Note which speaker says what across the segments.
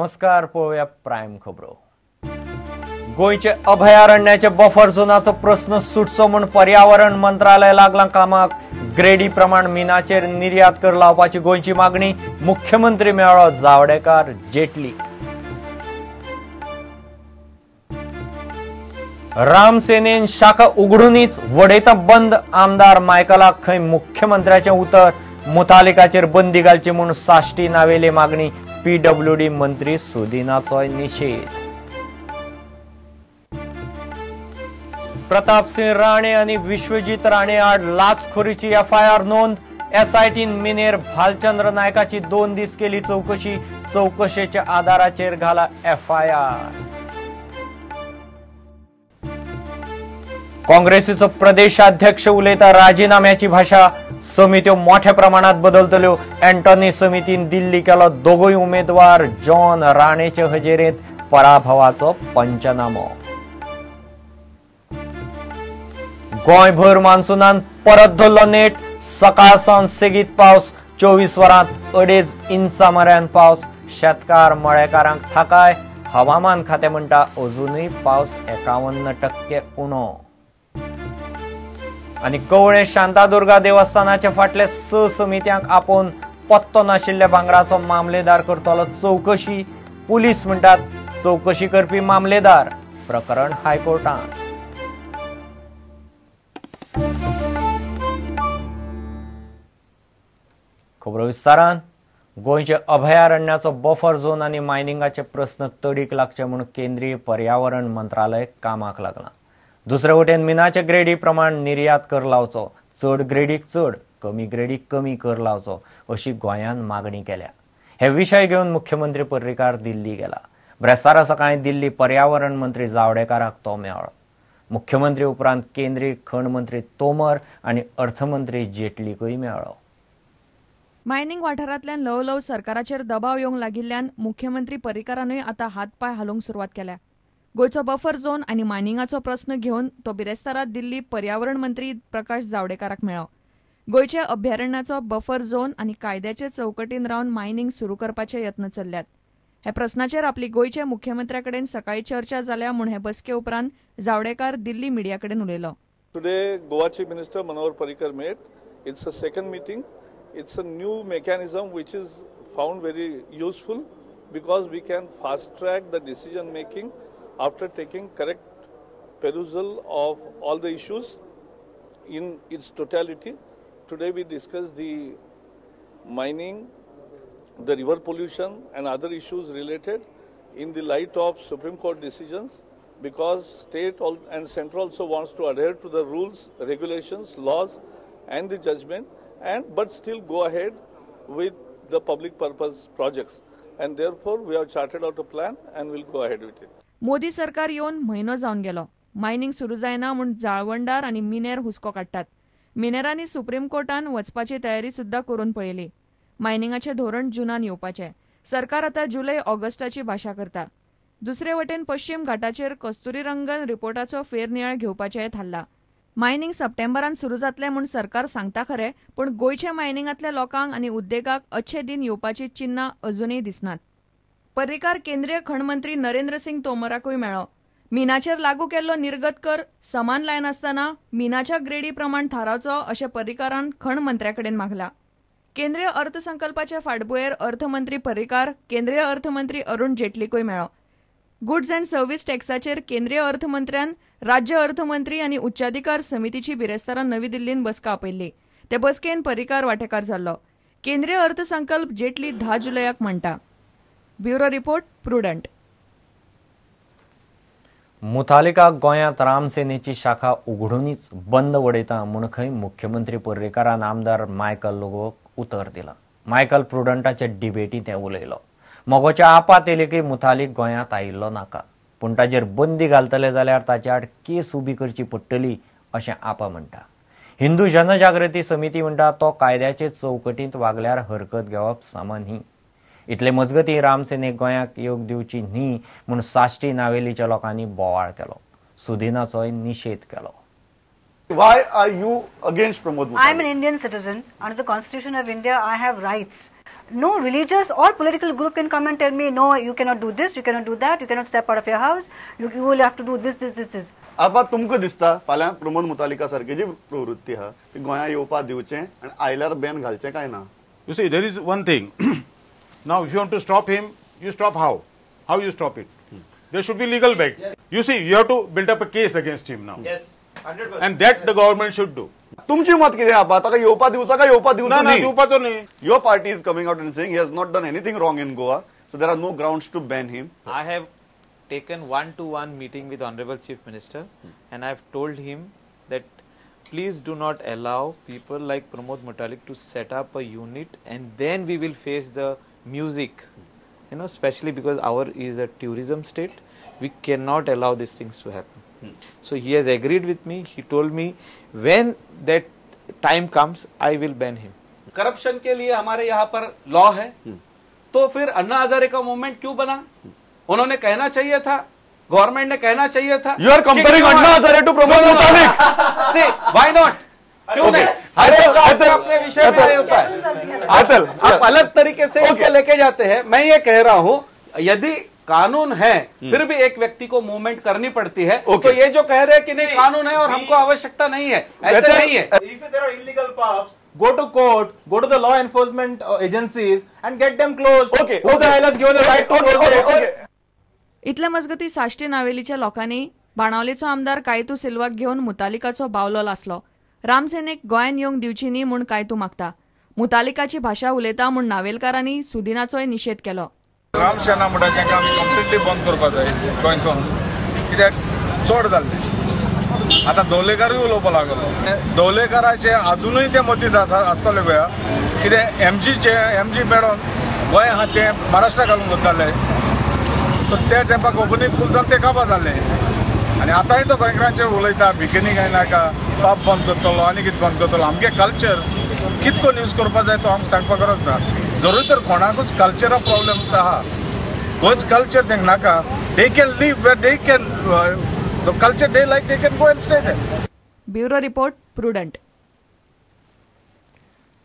Speaker 1: नमस्कार, पळोवया प्रायम खबरो। गोयचे अभयारण्याचे बफर झोनाचो प्रश्न सुटचो म्हूण पर्यावरण मंत्रालय लागला कामाक। ग्रेडी प्रमाण मिनाचेर निर्यात कर लावपाची गोयची मागणी। मुख्यमंत्री मेळ्ळो जावडेकर जेटली। रामसेनेन शाखा उगडूनच वडयता बंद। आमदार मायकलाक खंय मुख्यमंत्र्याचे उतर। मुतालिकाचेर बंदी घालची म्हूण साश्टी नावेली मागणी। पीडब्ल्यूडी मंत्री सुदिनाचो निषेध। प्रताप सिंह राणे आणि विश्वजीत राणे आड लाचखोरीची एफआयआर नोंद। एसआयटीन मिनेर भालचंद्र नायकाची 2 दीस केली चौकशी। चौकशेच्या आधाराचेर घाला एफआयआर। काँग्रेसीचो प्रदेशाध्यक्ष उलयता राजीनाम्याची भाषा। समित्यो मोठ्या प्रमाणात बदलतल्यो। अँटॉनी समितीन दिल्ली केलो दोगूय उमेदवार जॉन राणेचे हजेरेंत पराभवाचो पंचनामो। गोंयभर मान्सूनान परत धरलो नेट। सकाळसावन सेगीत पावस। 24 वरांत 2.5 इंचा मऱ्यान पावस। शेतकार मळेकारांक थाकाय। हवामान खाते म्हणटा अजूनय पावस 51% उणो। आणि कवळे शांतादुर्गा देवस्थानाचे फाटले 6 समित्यांक आपोवन पत्तो नाशिल्ल्या भांगराचो मामलेदार करतलो चौकशी। पुलीस म्हणटात चौकशी करपी मामलेदार। प्रकरण हायकोर्टात। खबरो विस्तारान। गोंयचे अभयारण्याचो बफर झोन आनी मायनिंगाचे प्रस्न तडीक लागचे म्हूण केंद्रीय पर्यावरण मंत्रालय कामाक लागला। दुसरे वटेन मिनाचे ग्रेडी प्रमाण निर्यात कर लावचो। चड ग्रेडीक चड, कमी ग्रेडीक कमी कर लावचो अशी गोंयान मागणी केल्या। हे विशय घेवन मुख्यमंत्री पर्रीकार दिल्ली गेला। ब्रेस्तारा सकाळी दिल्ली पर्यावरण मंत्री जावडेकराक तो मेळ्ळो। मुख्यमंत्री उपरांत केंद्रीय खण मंत्री तोमर आनी अर्थमंत्री जेटलीकूय मेळ्ळो।
Speaker 2: मायनिंग वाठारांतल्यान ल्हव सरकाराचेर दबाव येवंक लागिल्ल्यान मुख्यमंत्री पर्रीकारानूय आतां हातपाय हालोवंक सुरवात केल्या। गोंयचो बफर झोन आनी मायनिंगाचो प्रस्न घेवन तो बिरेस्तारात दिल्ली पर्यावरण मंत्री प्रकाश जावडेकराक मेळ्ळो। गोंयच्या अभयारण्याचो बफर झोन आनी कायद्याचे चौकटीन रावन मायनिंग सुरू करपाचे यत्न चल्ल्यात। हे प्रस्नाचेर आपली गोंयच्या मुख्यमंत्र्याकडेन सकाळी चर्चा जाल्या म्हूण हे बसके उपरांत जावडेकर दिल्ली मिडियाकडेन उलयलो।
Speaker 3: Today Goa chief minister Manohar Parrikar met. It's a second meeting. It's a new mechanism which is found very useful because we can fast track the decision making after taking correct perusal of all the issues in its totality. Today we discussed the mining, the river pollution and other issues related in the light of Supreme Court decisions, because state and central also wants to adhere to the rules, regulations, laws and the judgment, but still go ahead with the public purpose projects, and therefore we have charted out a plan and we'll go ahead with it.
Speaker 2: Modi सरकार येवन म्हयनो जावन गेलो। Mining सुरू जायना म्हूण जाळवंडार आनी मिनेर हुस्को काडटात। मिनेरांनी सुप्रीम कोर्टान वचपाची तयारी सुद्धा करून पळयली। मायनिंगाचे धोरण जूनान येवपाचे। सरकार आतां जुलय ऑगस्टाची भाशा करता। दुसरे वटेन पश्चिम घाटाचेर कस्तुरीरंगन रिपोर्टाचो फेरनियाळ घेवपाचें थारला। मायनिंग सप्टेंबरान सुरू जातले म्हूण सरकार सांगता खरे, पूण गोंयच्या मायनिंगांतल्या लोकांक आनी उद्देगाक अच्छे दिन येवपाची चिन्हां अजूनय दिसनात। पर्रीकार केंद्रीय खण मंत्री नरेंद्र सिंग तोमराकूय मेळ्ळो। मिनाचेर लागू केल्लो निर्गत कर समान लायन आसतना मिनाच्या ग्रेडी प्रमाण थारावचो अशें पर्रीकारान खण मंत्र्याकडेन मागला। केंद्रीय अर्थसंकल्पाचे फाटभुंयेर अर्थमंत्री पर्रीकार केंद्रीय अर्थमंत्री अरुण जेटलीकूय मेळ्ळो। गुड्स अँड सर्व्हिस टॅक्साचेर केंद्रीय अर्थमंत्र्यान राज्य अर्थमंत्री आनी उच्चाधिकार समितीची बिरेस्तारा नवी दिल्लीन बसका आपयल्ली। ते बसकेन पर्रीकार वांटेकार जाल्लो। केंद्रीय अर्थसंकल्प जेटली 10 जुलयाक मांडटा। Bureau report prudent.
Speaker 1: मुतालिका गोंयांत रामसेनेची शाखा उगडूनच बंद वडयता म्हूण खंय मुख्यमंत्री पर्रीकारान आमदार मायकल लोगोक उतर दिला। मायकल प्रुडंटाचे डिबेटींत ते उलयलो। मोगोच्या आपात येयलेकी मुतालिक गोंयांत आयिल्लो नाका, पूण ताचेर बंदी घालतले जाल्यार ताचे आड केस उबी करची पडटली अशें आपा म्हणटा। हिंदू जनजागृती समिती म्हणटा तो कायद्याचे चौकटींत वागल्यार हरकत घेवप समान न्ही। इतले मजगतीं रामसेनेक गोंयाक येवंक दिवची न्ही म्हूण साश्टी नावेलीच्या लोकांनी बोवाळ केलो। सुदिनाचोय निशेध केलो।
Speaker 4: Why are you against Pramod Muthalik?
Speaker 5: I am an Indian citizen. Under the Constitution of India, I have rights.
Speaker 4: no religious or political group can come and tell me, no, you cannot do this, you cannot do that, you cannot step out of your house, you will have to do this.
Speaker 5: आता तुमकां दिसता फाल्यां प्रमोद मुतालिका सारकी जी प्रवृत्ती आहा ती गोंया येवपा दिवचें आनी आयल्यार बॅन घालचें काय ना?
Speaker 6: You see, there is one thing. Now, if you want to stop him, you stop how? How you stop it? There should be legal back. Yes. You see, you have to build up a case against him now.
Speaker 7: Yes, 100%.
Speaker 6: And that the government should do.
Speaker 5: तुमची मत कितें आहा? ताका येवपा दिवचा काय येवपा दिवचो
Speaker 6: ना
Speaker 5: न्ही?
Speaker 6: येवपाचो न्ही.
Speaker 5: Your party is coming out and saying he has not done anything wrong in Goa, so there are no grounds to ban him.
Speaker 7: I have taken one-to-one meeting with Honorable Chief Minister, and I have told him that please do not allow people like Pramod Mutalik to set up a unit, and then we will face the music. You know, especially because our is a tourism state, we cannot allow these things to happen. So he has agreed with me. He told me when that time comes, I will ban him.
Speaker 8: Corruption के लिए हमारे यहाँ पर law है, तो फिर अन्ना हजारे का movement क्यों बना? उन्होंने कहना चाहिए था, गवर्नमेंट ने कहना चाहिए था.
Speaker 5: You are comparing Anna Hazare to Pramod Mutalik.
Speaker 8: See, why not? क्यों नहीं? हर एक अपने विषय में होता है. आप अलग तरीके से इसको लेके जाते हैं. मैं ये कह रहा हूँ, यदि कानून है फिर भी एक व्यक्ति को मूवमेंट करनी पड़ती है, तो ये जो कह रहे हैं कि नहीं कानून है और हमको आवश्यकता नहीं है, ऐसे नहीं है.
Speaker 9: If there are illegal pubs, go to court, go to the law enforcement agencies and get them closed. Who the hell has given the right to close it?
Speaker 2: इतल्या मजगती साश्टी नावेलीच्या लोकांनी बाणावलेचो आमदार कायतू सिल्वाक घेवन मुतालिकाचो बावलो लासलो. रामसेनेक गोंयान येवंक दिवची न्ही म्हूण कायतू मागता. मुतालिकाची भाशा उलयता म्हूण नावेलकारांनी सुदिनाचोय निशेध केलो.
Speaker 10: रामसेना म्हणटा तांकां आमी कंप्लिटली बंद करपाक जाय गोंयसून, कित्याक चड जाल्लें. आतां दवलेकारूय उलोवपाक लागलो. दवलेकाराचे अजुनूय ते मतींत आसतले गोंया, कित्याक एमजी मॅडम गोंय आहा तें महाराष्ट्रा घालून करताले, सो त्या टायमाक ओपनिंग पुलसान ते काबार जाल्ले. आनी आतांय तो गोंयकारांचे उलयता बिगिनींग नाका पाप बंद करतलो आनी कितें बंद करतलो. आमगे कल्चर कितें करून यूज करपाक जाय तो आमकां सांगपाक गरज ना. जरूर तर कोणाकूच कल्चरल प्रॉब्लेम्स आहा, गोंयच कल्चर तेंक नाका. They can live where they can the culture they like they can go and stay there.
Speaker 2: Bureau report Prudent.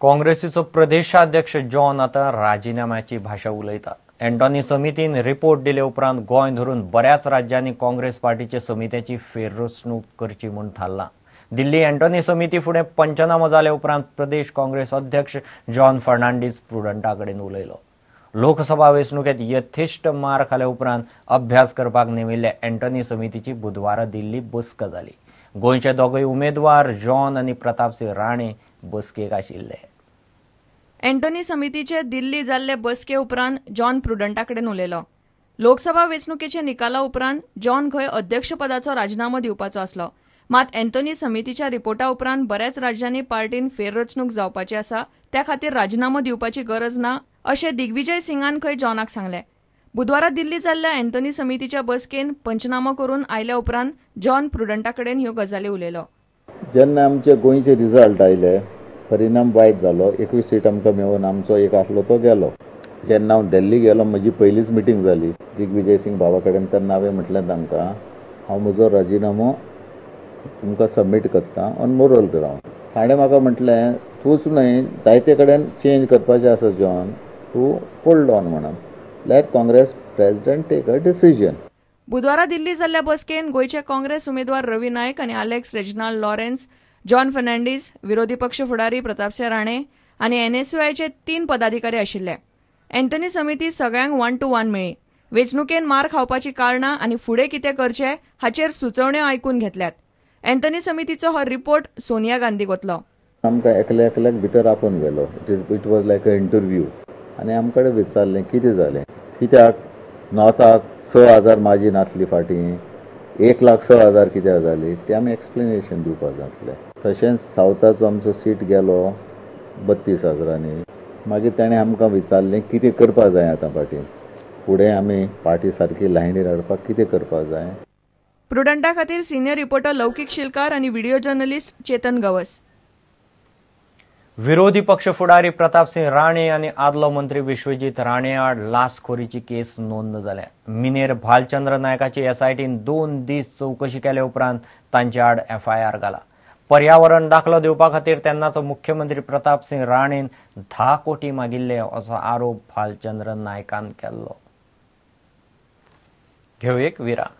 Speaker 1: काँग्रेसीचो प्रदेशाध्यक्ष जॉन आता राजिनाम्याची भाषा उलयता. एंटोनी समितीन रिपोर्ट दिले उपरांत गोंय धरून बऱ्याच राज्यांनी काँग्रेस पार्टीचे समित्याची फेररचणूक करची म्हूण थारला. दिल्ली एंटोनी समिती फुडें पंचनामो जाले उपरांत प्रदेश काँग्रेस अध्यक्ष जॉन फर्नांडीस प्रुडंटा कडेन उलयलो. लोकसभा वेंचणुकेंत यथेश्ट मार खाल्या उपरांत अभ्यास करपाक नेमिल्ल्या एंटोनी समितीची बुधवारा दिल्ली बसक जाली. गोंयचे दोगूय उमेदवार जॉन आनी प्रतापसिंह राणे बसकेक आशिल्ले.
Speaker 2: एंटोनी समितीचे दिल्ली जाल्ले बसके उपरांत जॉन प्रुडंटा कडेन उलयलो. लोकसभा वेंचणुकेच्या निकाला उपरांत जॉन खंय अध्यक्षपदाचो राजिनामो दिवपाचो आसलो. मात एंटोनी समितीच्या रिपोर्टा उपरांत बऱ्याच राज्यांनी पार्टीन फेररचणूक जावपाची आसा, त्या खातीर राजिनामो दिवपाची गरज ना अशें दिग्विजय सिंगान खंय जॉनाक सांगलें. बुधवारा दिल्ली जाल्ल्या एंटोनी समितीच्या बसकेन पंचनामो करून आयल्या उपरांत जॉन प्रुडंटा कडेन ह्यो गजाली उलयलो.
Speaker 11: जेन्ना आमचे गोंयचे रिजल्ट आयले, परिणाम वायट जालो. 21 सीट आमकां मेळून आमचो एक आसलो तो गेलो. जेन्ना हांव दिल्ली गेलो, म्हजी पयलीच मिटींग जाली दिग्विजय सिंग बाबा कडेन. तेन्ना हांवें म्हटलें तांकां, हांव म्हजो राजिनामो तुमकां सबमीट करता ऑन मोरल ग्रावंड. ताणें म्हाका म्हटलें, तूंच न्हय जायते कडेन चेंज करपाचें आसा जॉन, तूं होल्ड ऑन म्हणून. Let Congress president take a decision.
Speaker 2: बुधवारा दिल्ली जाल्ल्या बसकेन गोंयचे काँग्रेस उमेदवार रवी नायक आनी Alex Reginald Lawrence, John Fernandes, विरोधी पक्ष फुडारी प्रतापसिंह राणे आनी एनएसयूआयचे 3 पदाधिकारी आशिल्ले. एंटोनी समिती सगळ्यांक 1-to-1 मेळ्ळी. वेंचणुकेन मार खावपाची कारणां आनी फुडें कितें करचें हाचेर सुचोवण्यो आयकून घेतल्यात. एंटोनी समितीचो हो रिपोर्ट सोनिया गांधी गोतलो.
Speaker 11: आमकां एकल्याक भितर आपोवन गेलो. It was like a interview. आनी आमचे कडेन विचारलें कितें जालें, कित्याक नॉर्थाक 6,000 मार्जीन आसली फाटीं, 1,06,000 कित्याक जाली, तें आमी एक्सप्लेनेशन दिवपाक जातलें. तशेंच सावथाचो आमचो सीट गेलो 32,000. मागीर ताणें आमकां विचारलें कितें करपाक जाय आतां फाटीं, फुडें आमी पार्टी सारकी लायनीर हाडपाक कितें करपाक जाय.
Speaker 2: प्रुडंटा खातीर सिनियर रिपोर्टर लौकीक शिलकार आनी व्हिडिओ जर्नलिस्ट चेतन गवस.
Speaker 1: विरोधी पक्ष फुडारी प्रतापसिंह राणे आनी आदलो मंत्री विश्वजीत राणे आड लासखोरीची केस नोंद जाल्या. मिनेर भालचंद्र नायकाची एसआयटीन 2 दीस चौकशी केल्या उपरांत तांचे आड FIR घाला. पर्यावरण दाखलो दिवपा खातीर तेन्नाचो मुख्यमंत्री प्रताप सिंग राणेन 10 कोटी मागिल्ले असो आरोप भालचंद्र नायकान केल्लो. घेऊ एक विराम.